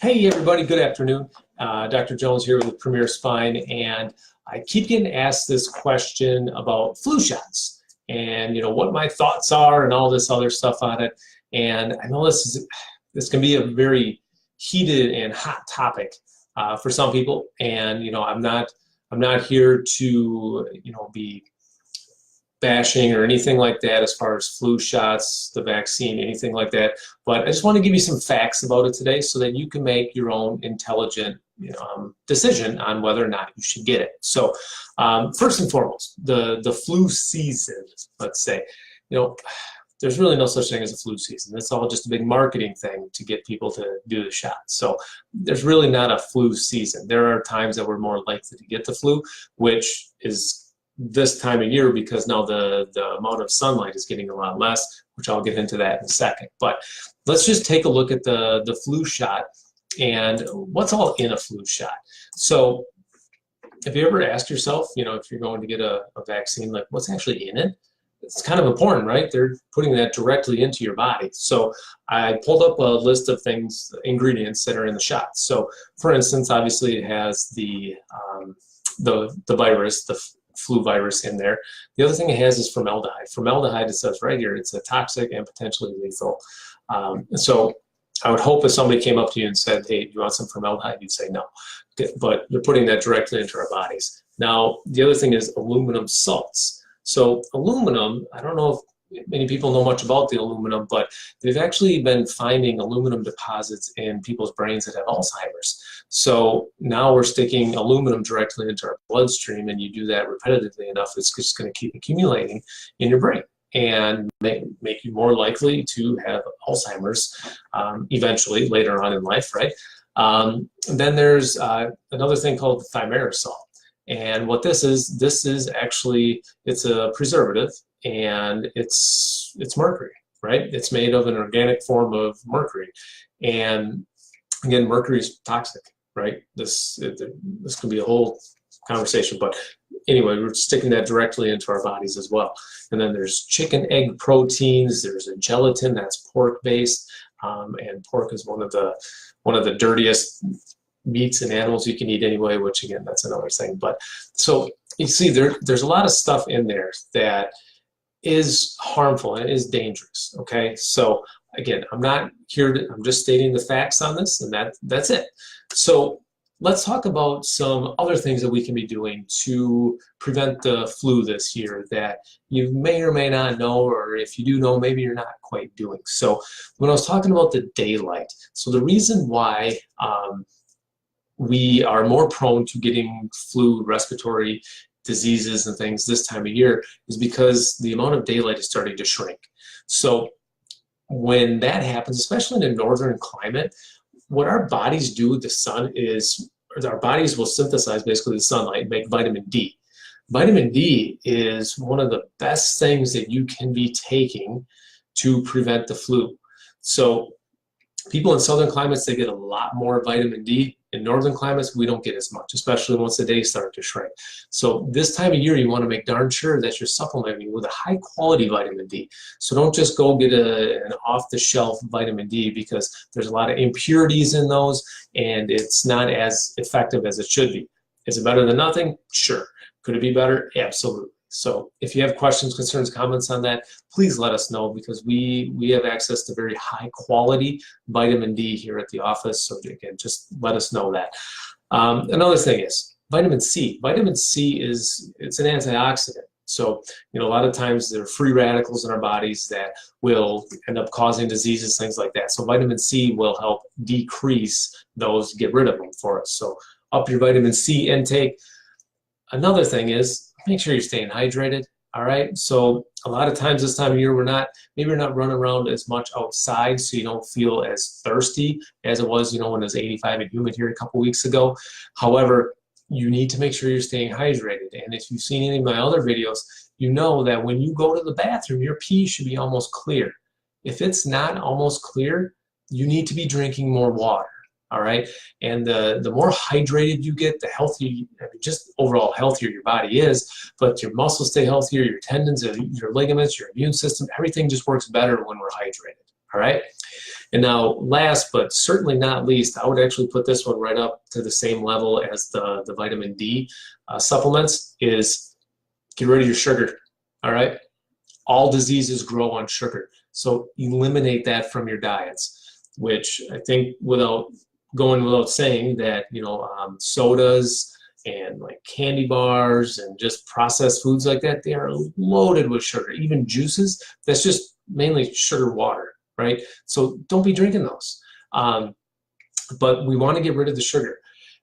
Hey everybody, good afternoon. Dr. Jones here with Premier Spine, and I keep getting asked this question about flu shots and what my thoughts are and all this other stuff on it. And I know this can be a very heated and hot topic for some people. And I'm not here to be bashing or anything like that as far as flu shots, the vaccine, anything like that. But I just want to give you some facts about it today so that you can make your own intelligent decision on whether or not you should get it. So first and foremost, the flu season, let's say, there's really no such thing as a flu season. It's all just a big marketing thing to get people to do the shot. So there's really not a flu season. There are times that we're more likely to get the flu, which is this time of year because now the amount of sunlight is getting a lot less, which I'll get into that in a second. But let's just take a look at the flu shot and what's all in a flu shot. So have you ever asked yourself, if you're going to get a vaccine, like what's actually in it? It's kind of important, right? They're putting that directly into your body. So I pulled up a list of ingredients that are in the shot. So for instance, obviously it has the virus, the flu virus in there. The other thing it has is formaldehyde. Formaldehyde, it says right here, it's a toxic and potentially lethal. So I would hope if somebody came up to you and said, hey, do you want some formaldehyde? You'd say no. But you're putting that directly into our bodies. Now, the other thing is aluminum salts. So aluminum, I don't know if many people know much about the aluminum, but they've actually been finding aluminum deposits in people's brains that have Alzheimer's. So now we're sticking aluminum directly into our bloodstream, and you do that repetitively enough, it's just going to keep accumulating in your brain and make you more likely to have Alzheimer's eventually later on in life, right? Then there's another thing called thimerosal. And what this is actually, it's a preservative, and it's mercury, right? It's made of an organic form of mercury. And again, mercury is toxic, right? This could be a whole conversation, but anyway, we're sticking that directly into our bodies as well. And then there's chicken egg proteins, there's a gelatin that's pork-based, and pork is one of the dirtiest meats and animals you can eat anyway, which again, that's another thing. But so you see there's a lot of stuff in there that is harmful and is dangerous. Okay, so again, I'm just stating the facts on this, and that's it. So let's talk about some other things that we can be doing to prevent the flu this year that you may or may not know, or if you do know, maybe you're not quite doing. So when I was talking about the daylight, so the reason why we are more prone to getting flu, respiratory diseases and things this time of year is because the amount of daylight is starting to shrink. So when that happens, especially in a northern climate, what our bodies do with the sun is, our bodies will synthesize basically the sunlight and make vitamin D. Vitamin D is one of the best things that you can be taking to prevent the flu. So people in southern climates, they get a lot more vitamin D. In northern climates, we don't get as much, especially once the days start to shrink. So this time of year, you want to make darn sure that you're supplementing with a high quality vitamin D. So don't just go get an off-the-shelf vitamin D, because there's a lot of impurities in those, and it's not as effective as it should be. Is it better than nothing? Sure. Could it be better? Absolutely. So if you have questions, concerns, comments on that, please let us know, because we have access to very high quality vitamin D here at the office. So again, just let us know that. Another thing is vitamin C. Vitamin C it's an antioxidant. So, a lot of times there are free radicals in our bodies that will end up causing diseases, things like that. So vitamin C will help decrease those, get rid of them for us. So up your vitamin C intake. Another thing is, make sure you're staying hydrated. All right. So a lot of times this time of year, maybe we're not running around as much outside, so you don't feel as thirsty as it was, when it was 85 and humid here a couple weeks ago. However, you need to make sure you're staying hydrated. And if you've seen any of my other videos, you know that when you go to the bathroom, your pee should be almost clear. If it's not almost clear, you need to be drinking more water. All right, and the more hydrated you get, the healthier, just overall healthier your body is, but your muscles stay healthier, your tendons, your ligaments, your immune system, everything just works better when we're hydrated. All right, And now, last but certainly not least, I would actually put this one right up to the same level as the vitamin D supplements, is get rid of your sugar, all right? All diseases grow on sugar. So eliminate that from your diets, which I think without saying that, sodas and like candy bars and just processed foods like that, they are loaded with sugar. Even juices, that's just mainly sugar water, right? So don't be drinking those. But we want to get rid of the sugar.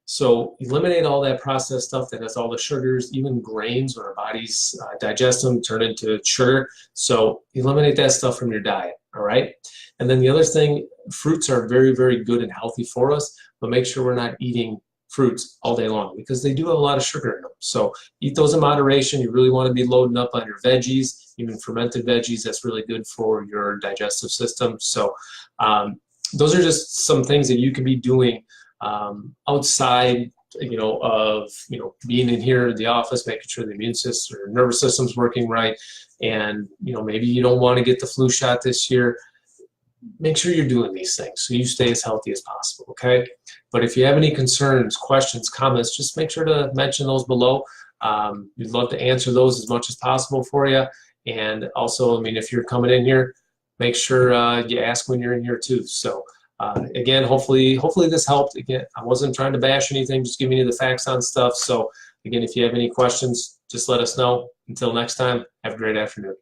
So eliminate all that processed stuff that has all the sugars, even grains, when our bodies digest them, turn into sugar. So eliminate that stuff from your diet, all right? And then the other thing, fruits are very, very good and healthy for us, but make sure we're not eating fruits all day long because they do have a lot of sugar in them. So eat those in moderation. You really want to be loading up on your veggies, even fermented veggies. That's really good for your digestive system. So those are just some things that you can be doing outside, of being in here in the office, making sure the immune system or nervous system's working right. And maybe you don't want to get the flu shot this year. Make sure you're doing these things so you stay as healthy as possible, okay? But if you have any concerns, questions, comments, just make sure to mention those below. We'd love to answer those as much as possible for you. And also, if you're coming in here, make sure you ask when you're in here too. So again, hopefully this helped. Again, I wasn't trying to bash anything, just giving you the facts on stuff. So again, if you have any questions, just let us know. Until next time, have a great afternoon.